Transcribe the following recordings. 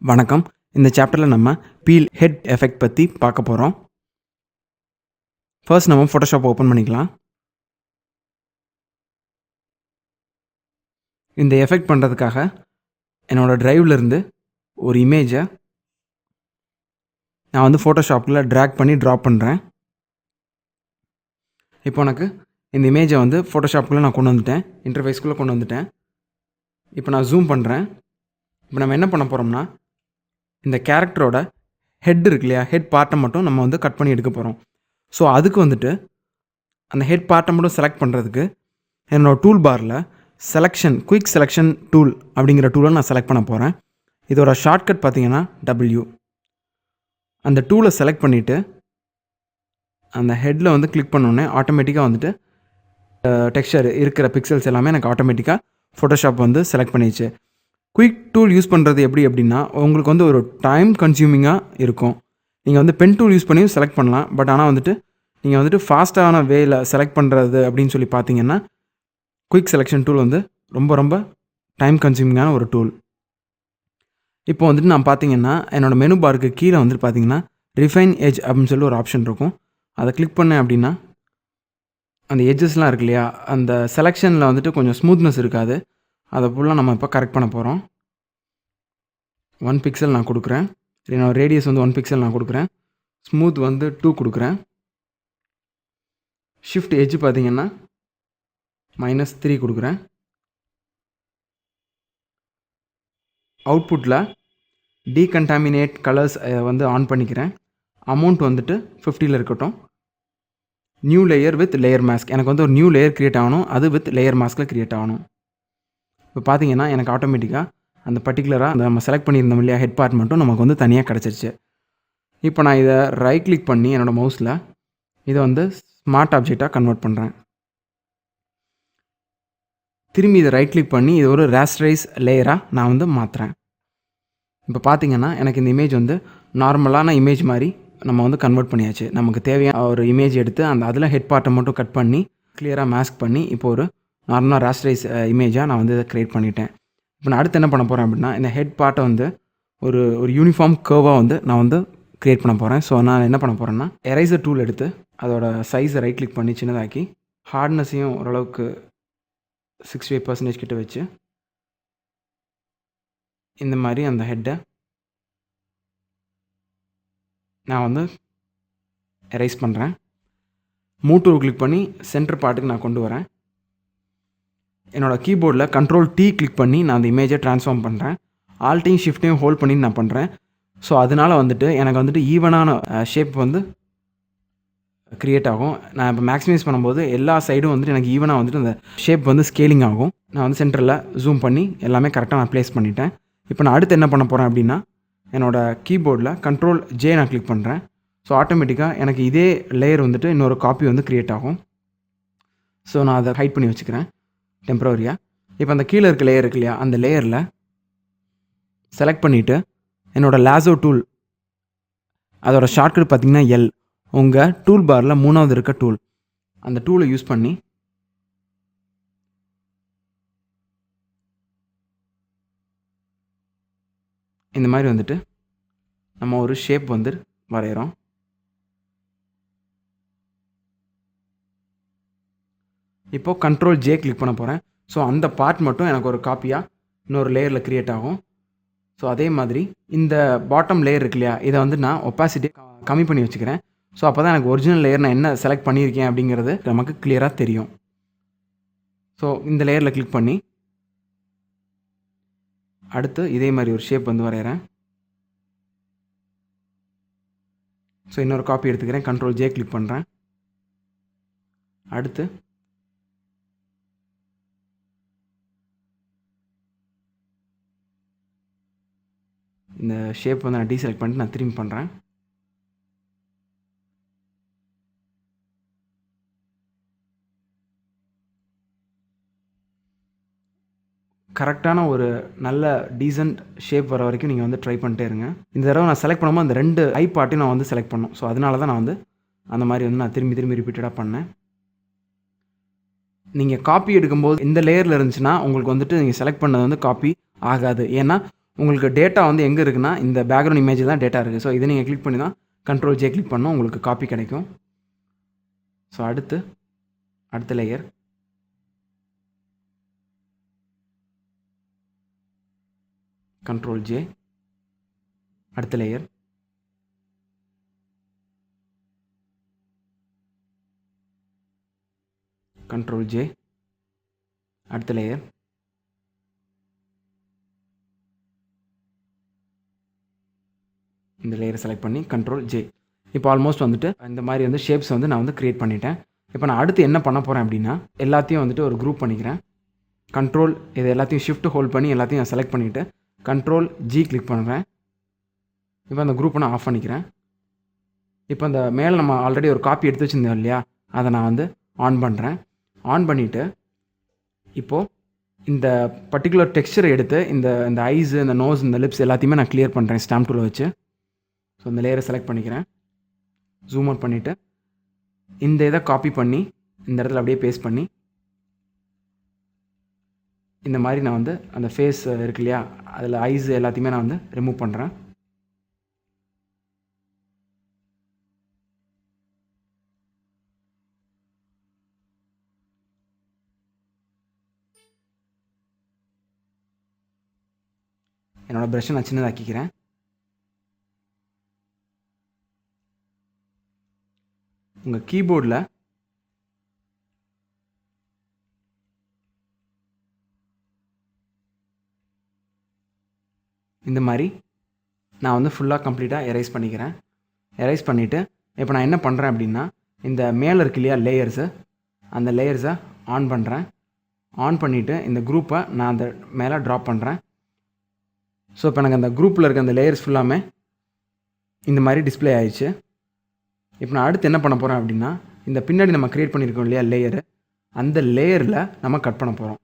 வணக்கம். இந்த சாப்டரில் நம்ம பீல் ஹெட் எஃபெக்ட் பற்றி பார்க்க போகிறோம். ஃபர்ஸ்ட் நம்ம ஃபோட்டோஷாப் ஓப்பன் பண்ணிக்கலாம். இந்த எஃபெக்ட் பண்ணுறதுக்காக என்னோடய ட்ரைவ்லேருந்து ஒரு இமேஜை நான் வந்து ஃபோட்டோஷாப்பில் ட்ராக் பண்ணி ட்ராப் பண்ணுறேன். இப்போ எனக்கு இந்த இமேஜை வந்து ஃபோட்டோஷாப்புக்குள்ளே நான் கொண்டு வந்துட்டேன், இன்டர்ஃபேஸ்க்குள்ளே கொண்டு வந்துட்டேன். இப்போ நான் ஜூம் பண்ணுறேன். இப்போ நம்ம என்ன பண்ண போகிறோம்னா, இந்த கேரக்டரோட ஹெட் இருக்கு இல்லையா, ஹெட் பார்ட்டை மட்டும் நம்ம வந்து கட் பண்ணி எடுக்க போகிறோம். ஸோ அதுக்கு வந்துட்டு அந்த ஹெட் பார்ட்டை மட்டும் செலக்ட் பண்ணுறதுக்கு என்னோடய டூல் பாரில் குயிக் செலெக்ஷன் டூல் அப்படிங்கிற டூலை நான் செலக்ட் பண்ண போகிறேன். இதோட ஷார்ட்கட் பார்த்தீங்கன்னா W. அந்த டூலை செலக்ட் பண்ணிவிட்டு அந்த ஹெட்டில் வந்து கிளிக் பண்ணோன்னே ஆட்டோமேட்டிக்காக வந்துட்டு டெக்ஸ்சர் இருக்கிற பிக்சல்ஸ் எல்லாமே எனக்கு ஆட்டோமேட்டிக்காக ஃபோட்டோஷாப் வந்து செலக்ட் பண்ணிடுச்சு. குயிக் டூல் யூஸ் பண்ணுறது அப்படின்னா உங்களுக்கு வந்து ஒரு டைம் கன்சியூமிங்காக இருக்கும். நீங்கள் வந்து பென் டூல் யூஸ் பண்ணியும் செலக்ட் பண்ணலாம். பட் ஆனால் வந்துட்டு நீங்கள் வந்துட்டு ஃபாஸ்ட்டான வேயில் செலக்ட் பண்ணுறது அப்படின்னு சொல்லி பார்த்தீங்கன்னா குயிக் செலெக்ஷன் டூல் வந்து ரொம்ப டைம் கன்சியூமிங்கான ஒரு டூல். இப்போ வந்துட்டு நான் பார்த்தீங்கன்னா என்னோடய மெனு பாருக்கு கீழே வந்துட்டு பார்த்தீங்கன்னா ரிஃபைன் எட்ஜ் அப்படின்னு சொல்லி ஒரு ஆப்ஷன் இருக்கும். அதை கிளிக் பண்ணேன் அப்படின்னா அந்த எட்ஜஸ்லாம் இருக்கு இல்லையா, அந்த செலெக்ஷனில் வந்துட்டு கொஞ்சம் ஸ்மூத்னஸ் இருக்காது. அதை ஃபுல்லாக நம்ம இப்போ கரெக்ட் பண்ண போகிறோம். 1 பிக்சல் நான் கொடுக்குறேன். என்னோட ரேடியஸ் வந்து 1 பிக்சல் நான் கொடுக்குறேன். ஸ்மூத் வந்து 2 கொடுக்குறேன். ஷிஃப்ட் எட்ஜ் பார்த்தீங்கன்னா -3 கொடுக்குறேன். அவுட்புட்டில் டீகண்டாமினேட் கலர்ஸ் வந்து ஆன் பண்ணிக்கிறேன். அமௌண்ட் வந்துட்டு 50ல் இருக்கட்டும். New layer with layer mask, எனக்கு வந்து ஒரு நியூ லேயர் க்ரியேட் ஆகணும். அது வித் லேயர் மாஸ்கில் க்ரியேட் ஆகணும். இப்போ பார்த்தீங்கன்னா எனக்கு ஆட்டோமேட்டிக்காக அந்த பர்டிகுலராக அந்த நம்ம செலக்ட் பண்ணியிருந்தோம் இல்லையா, ஹெட் பார்ட் மட்டும் நமக்கு வந்து தனியாக கிடச்சிருச்சு. இப்போ நான் இதை ரைட் கிளிக் பண்ணி என்னோடய மவுஸில் இதை வந்து ஸ்மார்ட் ஆப்ஜெக்டாக கன்வெர்ட் பண்ணுறேன். திரும்பி இதை ரைட் கிளிக் பண்ணி இது ஒரு ராஸ்டரைஸ் லேயராக நான் வந்து மாற்றுறேன். இப்போ பார்த்தீங்கன்னா எனக்கு இந்த இமேஜ் வந்து நார்மலான இமேஜ் மாதிரி நம்ம வந்து கன்வெர்ட் பண்ணியாச்சு. நமக்கு தேவையான ஒரு இமேஜ் எடுத்து அதில் ஹெட் பார்ட்டை மட்டும் கட் பண்ணி கிளியராக மாஸ்க் பண்ணி இப்போ ஒரு நார்மலாக ராஸ்டரைஸ் இமேஜாக நான் வந்து இதை க்ரியேட் பண்ணிட்டேன். இப்போ நான் அடுத்து என்ன பண்ண போகிறேன் அப்படின்னா, இந்த ஹெட் பார்ட்டை வந்து ஒரு யூனிஃபார்ம் கர்வாக வந்து நான் வந்து க்ரியேட் பண்ண போகிறேன். ஸோ நான் என்ன பண்ண போகிறேன்னா, எரேசர் டூல் எடுத்து அதோட சைஸை ரைட் கிளிக் பண்ணி சின்னதாக்கி ஹார்ட்னஸையும் ஓரளவுக்கு 65% கிட்ட வச்சு இந்த மாதிரி அந்த ஹெட்டை நான் வந்து எரேஸ் பண்ணுறேன். மூவ் டூல் கிளிக் பண்ணி சென்டர் பார்ட்டுக்கு நான் கொண்டு வரேன். என்னோடய கீபோர்டில் Ctrl+T கிளிக் பண்ணி நான் அந்த இமேஜை ட்ரான்ஸ்ஃபார்ம் பண்ணுறேன். ஆல்ட்டையும் ஷிஃப்ட்டையும் ஹோல்ட் பண்ணி நான் பண்ணுறேன். ஸோ அதனால் வந்துட்டு எனக்கு வந்துட்டு ஈவனான ஷேப் வந்து க்ரியேட் ஆகும். நான் இப்போ மேக்ஸிமைஸ் பண்ணும்போது எல்லா சைடும் வந்துட்டு எனக்கு ஈவனாக வந்துட்டு அந்த ஷேப் வந்து ஸ்கேலிங் ஆகும். நான் வந்து சென்டரில் ஜூம் பண்ணி எல்லாமே கரெக்டாக நான் ப்ளேஸ் பண்ணிட்டேன். இப்போ நான் அடுத்து என்ன பண்ண போகிறேன் அப்படின்னா, என்னோடய கீபோர்டில் Ctrl+J நான் கிளிக் பண்ணுறேன். ஸோ ஆட்டோமேட்டிக்காக எனக்கு இதே லேயர் வந்துட்டு இன்னொரு காப்பி வந்து க்ரியேட் ஆகும். ஸோ நான் அதை ஹைட் பண்ணி வச்சுக்கிறேன் டெம்பரரியாக. இப்போ அந்த கீழே இருக்க லேயர் இருக்கு இல்லையா, அந்த லேயரில் செலக்ட் பண்ணிவிட்டு என்னோடய லாசோ டூல், அதோட ஷார்ட்கட் பார்த்திங்கன்னா L. உங்கள் டூல் பாரில் 3வது இருக்க டூல், அந்த டூலை யூஸ் பண்ணி இந்த மாதிரி வந்துட்டு நம்ம ஒரு ஷேப் வந்து வரைகிறோம். இப்போது Ctrl+J கிளிக் பண்ண போகிறேன். ஸோ அந்த பார்ட் மட்டும் எனக்கு ஒரு காப்பியாக இன்னொரு லேயரில் க்ரியேட் ஆகும். ஸோ அதே மாதிரி இந்த பாட்டம் லேயர் இருக்கு இல்லையா, இதை வந்து நான் ஒப்பாசிட்டியை கம்மி பண்ணி வச்சுக்கிறேன். ஸோ அப்போ தான் எனக்கு ஒரிஜினல் லேயர் நான் என்ன செலக்ட் பண்ணியிருக்கேன் அப்படிங்கிறது நமக்கு கிளியராக தெரியும். ஸோ இந்த லேயரில் கிளிக் பண்ணி அடுத்து இதே மாதிரி ஒரு ஷேப் வந்து வரைகிறேன். ஸோ இன்னொரு காப்பி எடுத்துக்கிறேன், Ctrl+J கிளிக் பண்ணுறேன். அடுத்து இந்த ஷேப் வந்து நான் டீசெலக்ட் பண்ணிட்டு நான் திரும்பி பண்ணுறேன். கரெக்டான ஒரு நல்ல டீசென்ட் ஷேப் வர வரைக்கும் நீங்கள் வந்து ட்ரை பண்ணிட்டே இருங்க. இந்த தடவை நான் செலக்ட் பண்ணும்போது அந்த 2 ஐ பார்ட்டையும் நான் வந்து செலக்ட் பண்ணணும். ஸோ அதனால தான் நான் வந்து அந்த மாதிரி வந்து நான் திரும்பி ரிப்பீட்டடாக பண்ணேன். நீங்கள் காப்பி எடுக்கும்போது இந்த லேயரில் இருந்துச்சுன்னா உங்களுக்கு வந்துட்டு நீங்கள் செலக்ட் பண்ணது வந்து காப்பி ஆகாது. ஏன்னா உங்களுக்கு டேட்டா வந்து எங்கே இருக்குன்னா இந்த பேக்ரவுண்ட் இமேஜ் தான் டேட்டா இருக்குது. ஸோ இதை நீங்கள் கிளிக் பண்ணி தான் Ctrl+J கிளிக் பண்ணால் உங்களுக்கு காப்பி கிடைக்கும். ஸோ அடுத்த லேயர் Ctrl+J, அடுத்த லேயர் Ctrl+J, அடுத்த லேயர் இந்த லேயரை செலக்ட் பண்ணி Ctrl+J. இப்போ ஆல்மோஸ்ட் வந்துட்டு இந்த மாதிரி வந்து ஷேப்ஸ் வந்து நான் வந்து க்ரியேட் பண்ணிட்டேன். இப்போ நான் அடுத்து என்ன பண்ண போகிறேன் அப்படின்னா எல்லாத்தையும் வந்துட்டு ஒரு குரூப் பண்ணிக்கிறேன். இது எல்லாத்தையும் ஷிஃப்ட் ஹோல்ட் பண்ணி எல்லாத்தையும் செலக்ட் பண்ணிவிட்டு Ctrl+G கிளிக் பண்ணுறேன். இப்போ அந்த குரூப்பை நான் ஆஃப் பண்ணிக்கிறேன். இப்போ அந்த மேலே நம்ம ஆல்ரெடி ஒரு காப்பி எடுத்து வச்சுருந்தோம் இல்லையா, அதை நான் வந்து ஆன் பண்ணுறேன். ஆன் பண்ணிவிட்டு இப்போது இந்த பர்டிகுலர் டெக்ஸ்சரை எடுத்து இந்த ஐஸு, இந்த நோஸ், இந்த லிப்ஸ் எல்லாத்தையுமே நான் கிளியர் பண்ணுறேன் ஸ்டாம்ப் டூலை வச்சு. ஸோ இந்த லேயரை செலக்ட் பண்ணிக்கிறேன். ஜூம் அவுட் பண்ணிவிட்டு இந்த இதை காப்பி பண்ணி இந்த இடத்துல அப்படியே பேஸ்ட் பண்ணி இந்த மாதிரி நான் வந்து அந்த ஃபேஸ் இருக்கு இல்லையா, அதில் ஐஸ் எல்லாத்தையுமே நான் வந்து ரிமூவ் பண்ணுறேன். என்னோடய ப்ரஷ்ஷை நான் சின்னதாக்கிக்கிறேன். உங்கள் கீபோர்டில் இந்த மாதிரி நான் வந்து ஃபுல்லாக கம்ப்ளீட்டாக எரேஸ் பண்ணிக்கிறேன். எரேஸ் பண்ணிவிட்டு இப்போ நான் என்ன பண்ணுறேன் அப்படின்னா இந்த மேலே இருக்கு இல்லையா லேயர்ஸு, அந்த லேயர்ஸை ஆன் பண்ணுறேன். ஆன் பண்ணிவிட்டு இந்த குரூப்பை நான் அந்த மேலே ட்ராப் பண்ணுறேன். ஸோ இப்போ எனக்கு அந்த குரூப்பில் இருக்க அந்த லேயர்ஸ் ஃபுல்லாமே இந்த மாதிரி டிஸ்பிளே ஆயிடுச்சு. இப்போ நான் அடுத்து என்ன பண்ண போகிறேன் அப்படின்னா இந்த பின்னாடி நம்ம க்ரியேட் பண்ணியிருக்கோம் இல்லையா லேயரு, அந்த லேயரில் நம்ம கட் பண்ண போகிறோம்.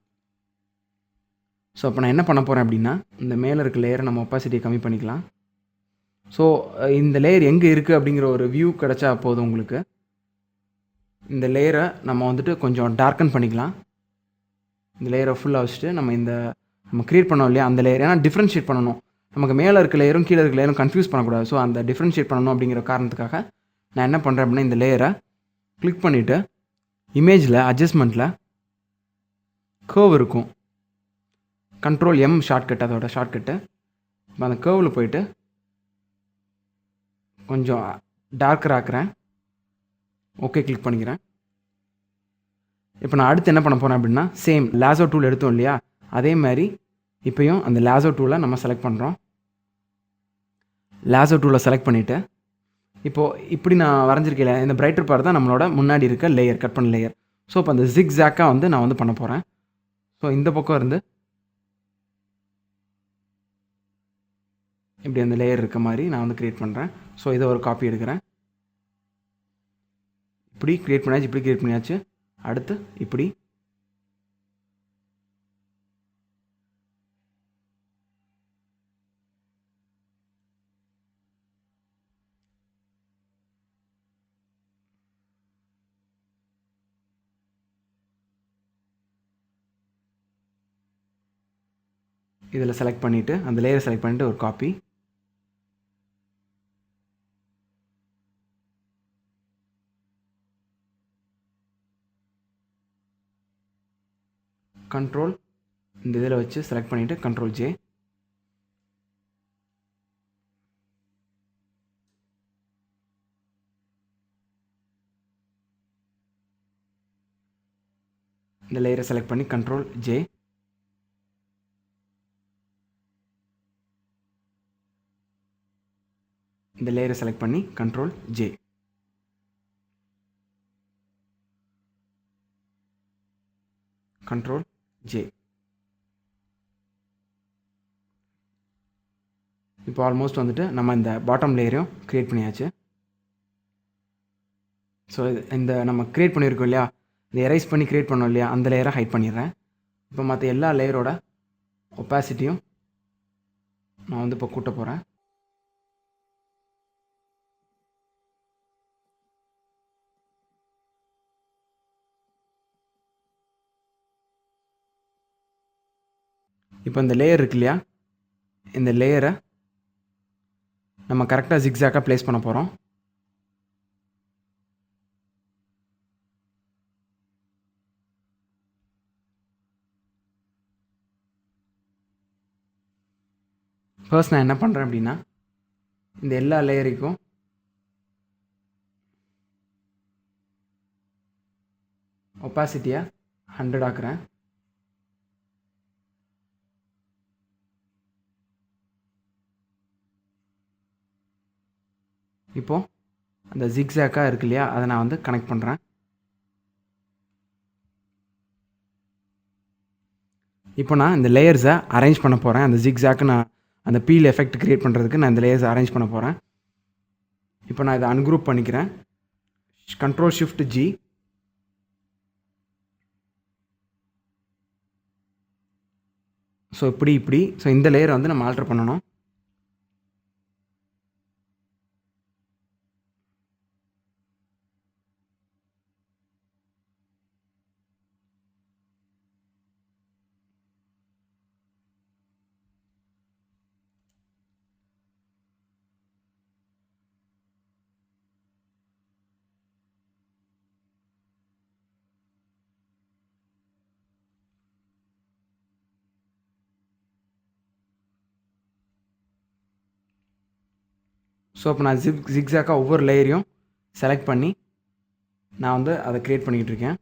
ஸோ இப்போ நான் என்ன பண்ண போகிறேன் அப்படின்னா இந்த மேலே இருக்க லேயரை நம்ம ஒப்பாசிட்டியை கம்மி பண்ணிக்கலாம். ஸோ இந்த லேயர் எங்கே இருக்குது அப்படிங்கிற ஒரு வியூ கிடச்சா போதும் உங்களுக்கு. இந்த லேயரை நம்ம வந்துட்டு கொஞ்சம் டார்க்கன் பண்ணிக்கலாம். இந்த லேயரை ஃபுல்லாக வச்சுட்டு நம்ம க்ரியேட் பண்ணோம் இல்லையா அந்த லேயர், ஏன்னா டிஃப்ரென்ஷியேட் பண்ணணும். நமக்கு மேலே இருக்க லேயரும் கீழே இருக்க லேயரும் கன்ஃபியூஸ் பண்ணக்கூடாது. ஸோ அந்த டிஃப்ரென்ஷியேட் பண்ணணும் அப்படிங்கிற காரணத்துக்காக நான் என்ன பண்ணுறேன் அப்படின்னா இந்த லேயரை கிளிக் பண்ணிவிட்டு இமேஜில் அட்ஜஸ்ட்மெண்ட்டில் கர்வ் இருக்கும், Ctrl+M ஷார்ட்கட், அதோட ஷார்ட்கட்டு. இப்போ அந்த கர்வில் போயிட்டு கொஞ்சம் டார்க்கர் ஆக்குறேன். ஓகே கிளிக் பண்ணிக்கிறேன். இப்போ நான் அடுத்து என்ன பண்ண போகிறேன் அப்படின்னா சேம் லேசோ டூல் எடுத்தோம் இல்லையா, அதே மாதிரி இப்போயும் அந்த லேசோ டூலை நம்ம செலக்ட் பண்ணுறோம். லேசோ டூலை செலக்ட் பண்ணிவிட்டு இப்போது இப்படி நான் வரைஞ்சிருக்கேன் இந்த பிரைட்டர் பார்ட் தான் நம்மளோட முன்னாடி இருக்க லேயர், கட் பண்ண லேயர். ஸோ இப்போ அந்த ஜிக்ஸாக்காக வந்து நான் வந்து பண்ண போகிறேன். ஸோ இந்த பக்கம் இருந்து இப்படி அந்த லேயர் இருக்க மாதிரி நான் வந்து க்ரியேட் பண்ணுறேன். ஸோ இதை ஒரு காப்பி எடுக்கிறேன். இப்படி க்ரியேட் பண்ணியாச்சு. அடுத்து இப்படி இதில் செலக்ட் பண்ணிவிட்டு அந்த லேயரை செலக்ட் பண்ணிவிட்டு ஒரு காப்பி, Ctrl இந்த இதில் வச்சு செலக்ட் பண்ணிவிட்டு Ctrl+J, இந்த லேயரை செலக்ட் பண்ணி Ctrl+J, இந்த லேயரை செலக்ட் பண்ணி Ctrl+J. Ctrl+J. இப்போ ஆல்மோஸ்ட் வந்துட்டு நம்ம இந்த பாட்டம் லேயரையும் க்ரியேட் பண்ணியாச்சு. ஸோ இந்த நம்ம க்ரியேட் பண்ணியிருக்கோம் இல்லையா, இந்த எரைஸ் பண்ணி க்ரியேட் பண்ணோம் இல்லையா, அந்த லேயரை ஹைட் பண்ணிடுறேன். இப்போ மற்ற எல்லா லேயரோட ஒப்பாசிட்டியும் நான் வந்து இப்போ கூட்ட போகிறேன். இப்போ இந்த லேயர் இருக்கு இல்லையா, இந்த லேயரை நம்ம கரெக்டாக ஜிக்ஸாக்காக ப்ளேஸ் பண்ண போகிறோம். ஃபர்ஸ்ட் நான் என்ன பண்ணுறேன் அப்படின்னா, இந்த எல்லா லேயருக்கும் ஒப்பாசிட்டியை 100 ஆக்குறேன். இப்போது அந்த ஜிக்ஸாக்காக இருக்கு இல்லையா, அதை நான் வந்து கனெக்ட் பண்ணுறேன். இப்போ நான் இந்த லேயர்ஸை அரேஞ்ச் பண்ண போகிறேன். அந்த ஜிக்ஸாக்கு நான் அந்த பீல் எஃபெக்ட் க்ரியேட் பண்ணுறதுக்கு நான் இந்த லேயர்ஸை அரேஞ்ச் பண்ண போகிறேன். இப்போ நான் இதை அன்குரூப் பண்ணிக்கிறேன். Ctrl+Shift+G. ஸோ இப்படி ஸோ இந்த லேயரை வந்து நம்ம ஆல்டர் பண்ணணும். ஸோ இப்போ நான் ஜிக்ஸாக்காக ஒவ்வொரு லேயரையும் செலக்ட் பண்ணி நான் வந்து அதை க்ரியேட் பண்ணிக்கிட்டு இருக்கேன்.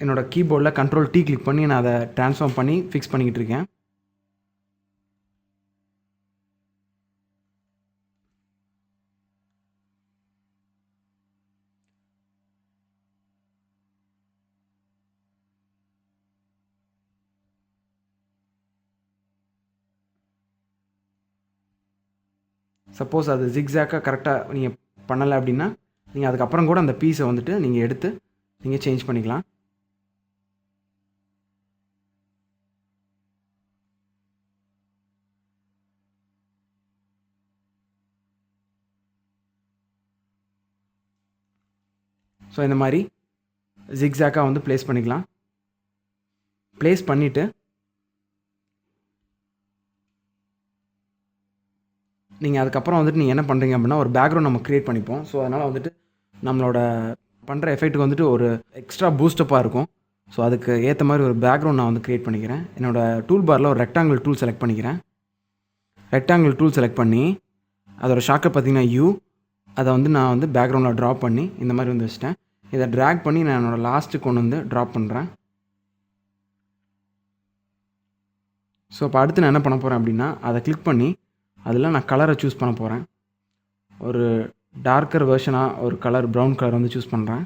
என்னோடய கீபோர்டில் Ctrl+T கிளிக் பண்ணி நான் அதை ட்ரான்ஸ்ஃபார்ம் பண்ணி ஃபிக்ஸ் பண்ணிக்கிட்டு இருக்கேன். சப்போஸ் அது ஜிக்ஸாக்காக கரெக்டாக நீங்கள் பண்ணலை அப்படின்னா நீங்கள் அதுக்கப்புறம் கூட அந்த பீஸை வந்துட்டு நீங்கள் எடுத்து நீங்கள் சேஞ்ச் பண்ணிக்கலாம். ஸோ இந்த மாதிரி ஜிக்ஸாக்காக வந்து ப்ளேஸ் பண்ணிக்கலாம். ப்ளேஸ் பண்ணிவிட்டு நீங்கள் அதுக்கப்புறம் வந்துட்டு நீங்கள் என்ன பண்ணுறீங்க அப்படின்னா, ஒரு பேக்ரவுண்ட் நம்ம க்ரியேட் பண்ணிப்போம். ஸோ அதனால் வந்துட்டு நம்மளோட பண்ணுற எஃபெக்ட்டுக்கு வந்துட்டு ஒரு எக்ஸ்ட்ரா பூஸ்டப்பாக இருக்கும். ஸோ அதுக்கு ஏற்ற மாதிரி ஒரு பேக்ரவுண்ட் நான் வந்து க்ரியேட் பண்ணிக்கிறேன். என்னோடய டூல் பாரில் ஒரு ரெக்டாங்கிள் டூல் செலக்ட் பண்ணிக்கிறேன். ரெக்டாங்கிள் டூல் செலக்ட் பண்ணி அதோட ஷார்ட்கட் பார்த்திங்கன்னா அதை வந்து நான் வந்து பேக்ரவுண்டில் ட்ராப் பண்ணி இந்த மாதிரி வந்து வச்சுட்டேன். இதை ட்ராக் பண்ணி நான் என்னோடய லாஸ்ட்டுக்கு கொண்டு வந்து ட்ராப் பண்ணுறேன். ஸோ இப்போ அடுத்து நான் என்ன பண்ண போகிறேன் அப்படின்னா, அதை கிளிக் பண்ணி அதில் நான் கலரை சூஸ் பண்ண போகிறேன். ஒரு டார்க்கர் வெர்ஷனாக ஒரு கலர் ப்ரௌன் கலர் வந்து சூஸ் பண்ணுறேன்.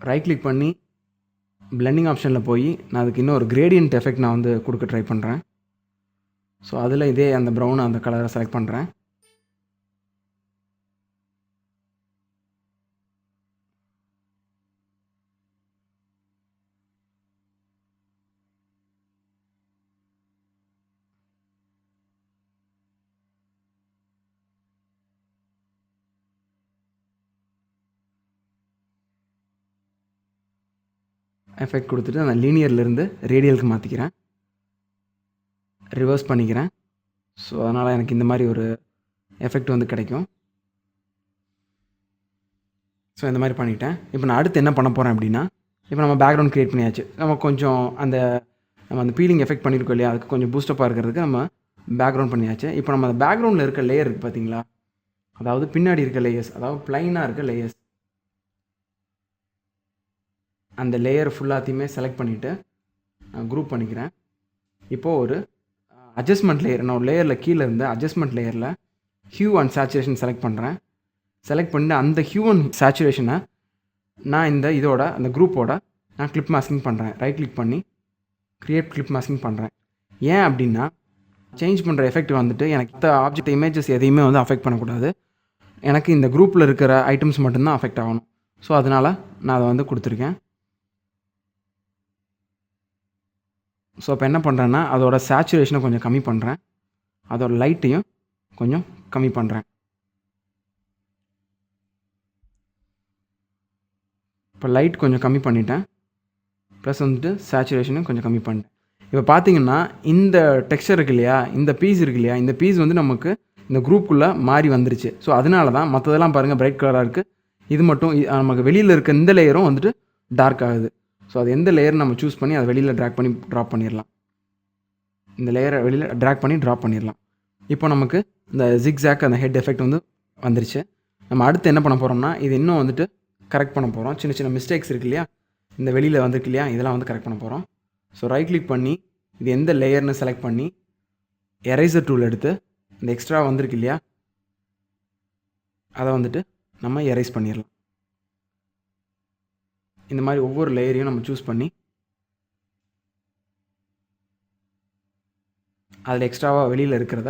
ரைட் கிளிக் பண்ணி பிளெண்டிங் ஆப்ஷனில் போய் நான் அதுக்கு இன்னும் ஒரு கிரேடியன்ட் எஃபெக்ட் நான் வந்து கொடுக்க ட்ரை பண்ணுறேன். ஸோ அதில் இதே அந்த ப்ரௌன் அந்த கலரை செலக்ட் பண்ணுறேன். எஃபெக்ட் கொடுத்துட்டு அந்த லீனியர்லேருந்து ரேடியலுக்கு மாற்றிக்கிறேன். ரிவர்ஸ் பண்ணிக்கிறேன். ஸோ அதனால் எனக்கு இந்த மாதிரி ஒரு எஃபெக்ட் வந்து கிடைக்கும். ஸோ இந்த மாதிரி பண்ணிட்டேன். இப்போ நான் அடுத்து என்ன பண்ண போகிறேன் அப்படின்னா, இப்போ நம்ம பேக்ரவுண்ட் க்ரியேட் பண்ணியாச்சு. நம்ம கொஞ்சம் நம்ம அந்த பீலிங் எஃபெக்ட் பண்ணியிருக்கோம் இல்லையா, அதுக்கு கொஞ்சம் பூஸ்டப்பாக இருக்கிறதுக்கு நம்ம பேக்ரவுண்ட் பண்ணியாச்சு. இப்போ நம்ம அந்த பேக்ரவுண்டில் இருக்க லேயர் இருக்குது பார்த்தீங்களா, அதாவது பின்னாடி இருக்க லேயர்ஸ், அதாவது ப்ளைனாக இருக்க லேயர்ஸ், அந்த லேயர் ஃபுல்லாத்தையுமே செலக்ட் பண்ணிவிட்டு நான் குரூப் பண்ணிக்கிறேன். இப்போது ஒரு அட்ஜஸ்ட்மெண்ட் லேயர், நான் ஒரு லேயரில் கீழே இருந்து அட்ஜஸ்ட்மெண்ட் லேயரில் ஹியூ அண்ட் சேச்சுரேஷன் செலக்ட் பண்ணுறேன். செலக்ட் பண்ணிட்டு அந்த ஹியூ அண்ட் சேச்சுரேஷனை நான் அந்த குரூப்போட நான் கிளிப் மாஸ்கிங் பண்ணுறேன். ரைட் கிளிக் பண்ணி க்ரியேட் கிளிப் மாஸ்கிங் பண்ணுறேன். ஏன் அப்படின்னா, சேஞ்ச் பண்ணுற எஃபெக்ட் வந்துட்டு எனக்கு இந்த ஆப்ஜெக்ட் இமேஜஸ் எதையுமே வந்து அஃபெக்ட் பண்ணக்கூடாது. எனக்கு இந்த குரூப்பில் இருக்கிற ஐட்டம்ஸ் மட்டும்தான் அஃபெக்ட் ஆகணும். ஸோ அதனால் நான் அதை வந்து கொடுத்துருக்கேன். ஸோ இப்போ என்ன பண்ணுறேன்னா, அதோட சேச்சுரேஷனை கொஞ்சம் கம்மி பண்ணுறேன். அதோட லைட்டையும் கொஞ்சம் கம்மி பண்ணுறேன். இப்போ லைட் கொஞ்சம் கம்மி பண்ணிட்டேன், ப்ளஸ் வந்துட்டு சேச்சுரேஷனும் கொஞ்சம் கம்மி பண்ணிட்டேன். இப்போ பார்த்தீங்கன்னா இந்த டெக்ஸ்சர் இருக்கு இல்லையா, இந்த பீஸ் இருக்கு இல்லையா, இந்த பீஸ் வந்து நமக்கு இந்த குரூப்புக்குள்ளே மாறி வந்துருச்சு. ஸோ அதனால தான் மற்றதெல்லாம் பாருங்கள் பிரைட் கலராக இருக்குது, இது மட்டும் நமக்கு வெளியில் இருக்க இந்த லேயரும் வந்துட்டு டார்க் ஆகுது. ஸோ அது எந்த லேயர் நம்ம சூஸ் பண்ணி அதை வெளியில் ட்ராக் பண்ணி ட்ராப் பண்ணிடலாம். இந்த லேயரை வெளியில் ட்ராக் பண்ணி ட்ராப் பண்ணிடலாம். இப்போ நமக்கு இந்த ஜிக்ஸாக் அந்த ஹெட் எஃபெக்ட் வந்து வந்துருச்சு. நம்ம அடுத்து என்ன பண்ண போகிறோம்னா, இது இன்னும் வந்துட்டு கரெக்ட் பண்ண போகிறோம். சின்ன சின்ன மிஸ்டேக்ஸ் இருக்கு இல்லையா, இந்த வெளியில் வந்துருக்கு இல்லையா, இதெல்லாம் வந்து கரெக்ட் பண்ண போகிறோம். ஸோ ரைட் கிளிக் பண்ணி இது எந்த லேயர்னு செலக்ட் பண்ணி எரேசர் டூல் எடுத்து இந்த எக்ஸ்ட்ரா வந்திருக்கு இல்லையா, அதை வந்துட்டு நம்ம எரேஸ் பண்ணிடலாம். இந்த மாதிரி ஒவ்வொரு லேயரையும் நம்ம சூஸ் பண்ணி அதில் எக்ஸ்ட்ராவாக வெளியில் இருக்கிறத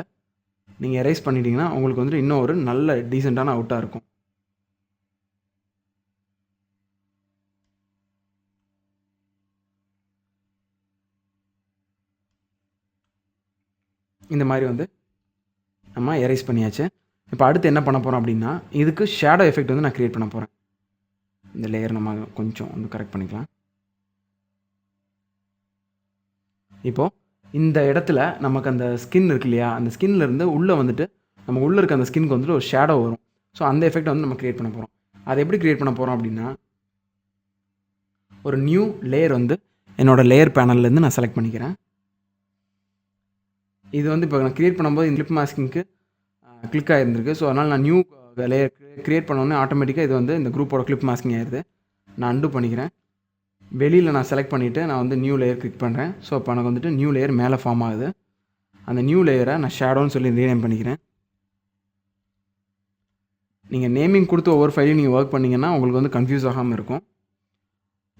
நீங்கள் எரேஸ் பண்ணிட்டீங்கன்னா உங்களுக்கு வந்துட்டு இன்னும் ஒரு நல்ல டீசெண்டான அவுட்டாக இருக்கும். இந்த மாதிரி வந்து நம்ம எரேஸ் பண்ணியாச்சு. இப்போ அடுத்து என்ன பண்ண போகிறோம் அப்படின்னா, இதுக்கு ஷேடோ எஃபெக்ட் வந்து நான் க்ரியேட் பண்ண போகிறேன். இந்த லேயர் நம்ம கொஞ்சம் வந்து கரெக்ட் பண்ணிக்கலாம். இப்போது இந்த இடத்துல நமக்கு அந்த ஸ்கின் இருக்கு இல்லையா, அந்த ஸ்கின்லேருந்து உள்ளே வந்துட்டு நம்ம உள்ளே இருக்க அந்த ஸ்கின்க்கு வந்துட்டு ஒரு ஷேடோ வரும். ஸோ அந்த எஃபெக்ட் வந்து நம்ம க்ரியேட் பண்ண போகிறோம். அதை எப்படி க்ரியேட் பண்ண போகிறோம் அப்படின்னா, ஒரு நியூ லேயர் வந்து என்னோடய லேயர் பேனல்லேருந்து நான் செலக்ட் பண்ணிக்கிறேன். இது வந்து இப்போ நான் க்ரியேட் பண்ணும்போது இந்த கிளிப் மாஸ்கிங்க்கு கிளிக் ஆகிருந்திருக்கு. ஸோ அதனால் நான் நியூ லேயர் க்ரியேட் பண்ணோன்னே ஆட்டோமேட்டிக்காக இது வந்து இந்த குரூப்போட கிளிப் மாஸ்கிங் ஆயிடுது. நான் அன்டூ பண்ணிக்கிறேன். வெளியில் நான் செலக்ட் பண்ணிவிட்டு நான் வந்து நியூ லேயர் கிளிக் பண்ணுறேன். ஸோ இப்போ எனக்கு வந்துட்டு நியூ லேயர் மேலே ஃபார்ம் ஆகுது. அந்த நியூ லேயரை நான் ஷேடோன்னு சொல்லி ரீநேம் பண்ணிக்கிறேன். நீங்கள் நேமிங் கொடுத்து ஒவ்வொரு ஃபைலையும் நீங்கள் ஒர்க் பண்ணிங்கன்னா உங்களுக்கு வந்து கன்ஃபியூஸ் ஆகாமல் இருக்கும்.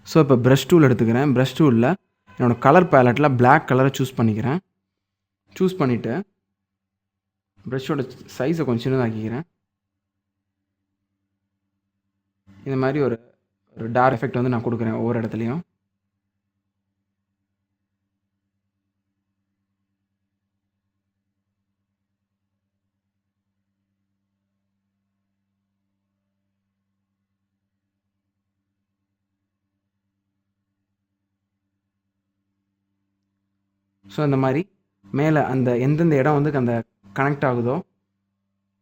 ஸோ இப்போ ப்ரஷ் டூல் எடுத்துக்கிறேன். ப்ரஷ் டூலில் என்னோடய கலர் பேலட்டில் பிளாக் கலரை சூஸ் பண்ணிக்கிறேன். சூஸ் பண்ணிவிட்டு ப்ரஷ்ஷோட சைஸை கொஞ்சம் சின்னதாக்கிக்கிறேன். இந்த மாதிரி ஒரு டார்க் எஃபெக்ட் வந்து நான் கொடுக்குறேன் ஒவ்வொரு இடத்துலையும். ஸோ இந்த மாதிரி மேலே அந்த எந்தெந்த இடம் வந்து அந்த கனெக்ட் ஆகுதோ,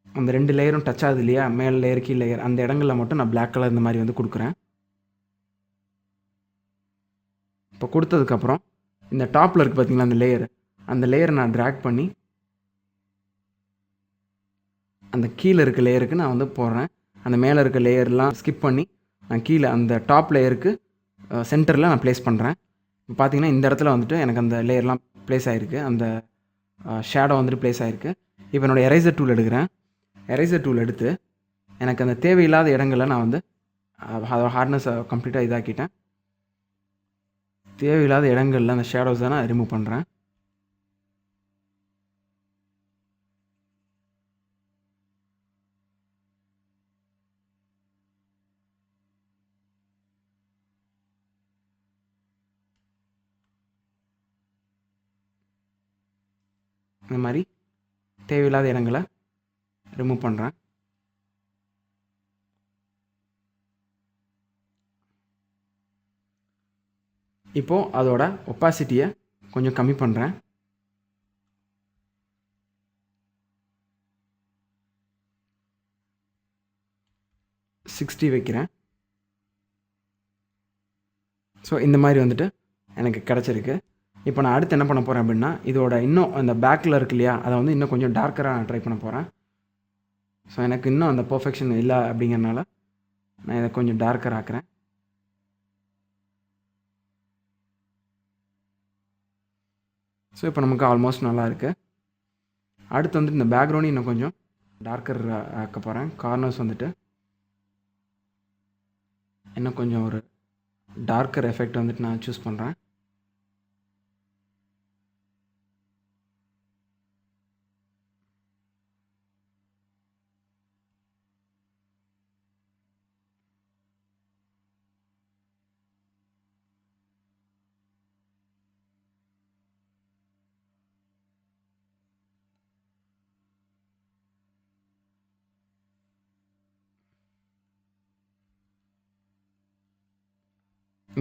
அந்த 2 லேயரும் டச் ஆகுது இல்லையா, மேல் லேயர் கீழ் லேயர், அந்த இடங்களில் மட்டும் நான் பிளாக் கலர் இந்த மாதிரி வந்து கொடுக்குறேன். இப்போ கொடுத்ததுக்கப்புறம் இந்த டாப்பில் இருக்குது பார்த்தீங்களா அந்த லேயர், அந்த லேயரை நான் ட்ராக் பண்ணி அந்த கீழே இருக்க லேயருக்கு நான் வந்து போடுறேன். அந்த மேலே இருக்க லேயர்லாம் ஸ்கிப் பண்ணி நான் கீழே அந்த டாப் லேயருக்கு சென்டரில் நான் ப்ளேஸ் பண்ணுறேன். இப்போ பார்த்தீங்கன்னா இந்த இடத்துல வந்துட்டு எனக்கு அந்த லேயர்லாம் ப்ளேஸ் ஆகிருக்கு, அந்த ஷேடோ வந்துட்டு ப்ளேஸ் ஆகிருக்கு. இப்போ என்னோடய எரேசர் டூல் எடுக்கிறேன். எரேசர் டூல் எடுத்து எனக்கு அந்த தேவையில்லாத இடங்களில் நான் வந்து அதோட ஹார்ட்னஸை கம்ப்ளீட்டாக இதாக்கிட்டேன். தேவையில்லாத இடங்களில் அந்த ஷேடோஸை நான் ரிமூவ் பண்ணுறேன். இந்த மாதிரி தேவையில்லாத இடங்களை ரிமூவ் பண்ணுறேன். இப்போது அதோட ஒப்பாசிட்டியை கொஞ்சம் கம்மி பண்ணுறேன். வைக்கிறேன். ஸோ இந்த மாதிரி வந்துட்டு எனக்கு கிடச்சிருக்கு. இப்போ நான் அடுத்து என்ன பண்ண போகிறேன் அப்படின்னா, இதோட இன்னும் அந்த பேக்கில் இருக்கு இல்லையா, அதை வந்து இன்னும் கொஞ்சம் டார்க்கராக நான் ட்ரை பண்ண போகிறேன். ஸோ எனக்கு இன்னும் அந்த பர்ஃபெக்ஷன் இல்லை அப்படிங்கிறனால நான் இதை கொஞ்சம் டார்க்கர் ஆக்குறேன். ஸோ இப்போ நமக்கு ஆல்மோஸ்ட் நல்லா இருக்குது. அடுத்து வந்துட்டு இந்த பேக்ரவுண்ட் இன்னும் கொஞ்சம் டார்க்கர் ஆக்க போகிறேன். கார்னர்ஸ் வந்துட்டு இன்னும் கொஞ்சம் ஒரு டார்க்கர் எஃபெக்ட் வந்துட்டு நான் சூஸ் பண்ணுறேன்.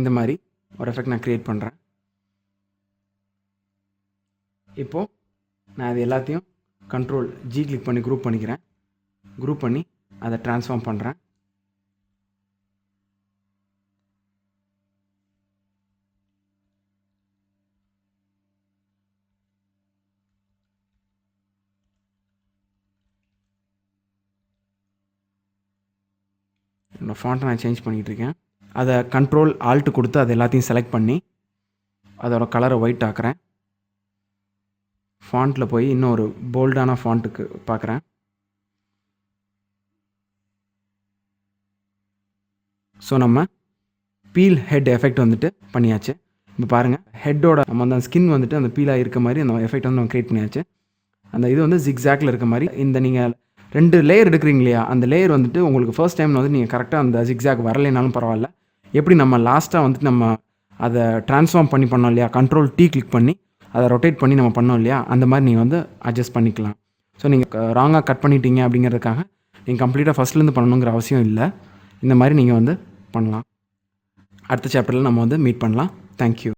இந்த மாதிரி ஒரு எஃபெக்ட் நான் க்ரியேட் பண்ணுறேன். இப்போது நான் அது எல்லாத்தையும் கண்ட்ரோல் ஜி கிளிக் பண்ணி குரூப் பண்ணிக்கிறேன். குரூப் பண்ணி அதை ட்ரான்ஸ்ஃபார்ம் பண்ணுறேன். என்னோடய ஃபாண்ட்டை நான் சேஞ்ச் பண்ணிகிட்ருக்கேன். அதை கண்ட்ரோல் ஆல்ட்டு கொடுத்து அது எல்லாத்தையும் செலக்ட் பண்ணி அதோட கலரை ஒயிட் ஆக்குறேன். ஃபாண்ட்டில் போய் இன்னும் ஒரு போல்டான ஃபாண்ட்டுக்கு பார்க்குறேன். ஸோ நம்ம பீல் ஹெட் எஃபெக்ட் வந்துட்டு பண்ணியாச்சு. இப்போ பாருங்கள், ஹெட்டோட நம்ம அந்த ஸ்கின் வந்துட்டு அந்த பீலாக இருக்க மாதிரி அந்த எஃபெக்ட் வந்து நம்ம க்ரியேட் பண்ணியாச்சு. அந்த இது வந்து ஜிக்ஸாக்டில் இருக்க மாதிரி இந்த நீங்கள் 2 லேயர் எடுக்கிறீங்க இல்லையா, அந்த லேயர் வந்துட்டு உங்களுக்கு ஃபர்ஸ்ட் டைம் வந்து நீங்கள் கரெக்டாக அந்த ஜிக்ஸாக் வரலைனாலும் பரவாயில்ல. எப்படி நம்ம லாஸ்ட்டாக வந்துட்டு நம்ம அதை ட்ரான்ஸ்ஃபார்ம் பண்ணி பண்ணோம் இல்லையா, கண்ட்ரோல் T கிளிக் பண்ணி அதை ரொட்டேட் பண்ணி நம்ம பண்ணோம் இல்லையா, அந்த மாதிரி நீங்கள் வந்து அட்ஜஸ்ட் பண்ணிக்கலாம். ஸோ நீங்கள் ராங்காக கட் பண்ணிட்டீங்க அப்படிங்கிறதுக்காக நீங்கள் கம்ப்ளீட்டாக ஃபஸ்ட்லேருந்து பண்ணணுங்கிற அவசியம் இல்லை. இந்த மாதிரி நீங்கள் வந்து பண்ணலாம். அடுத்த சாப்டரில் நம்ம வந்து மீட் பண்ணலாம். தேங்க்யூ.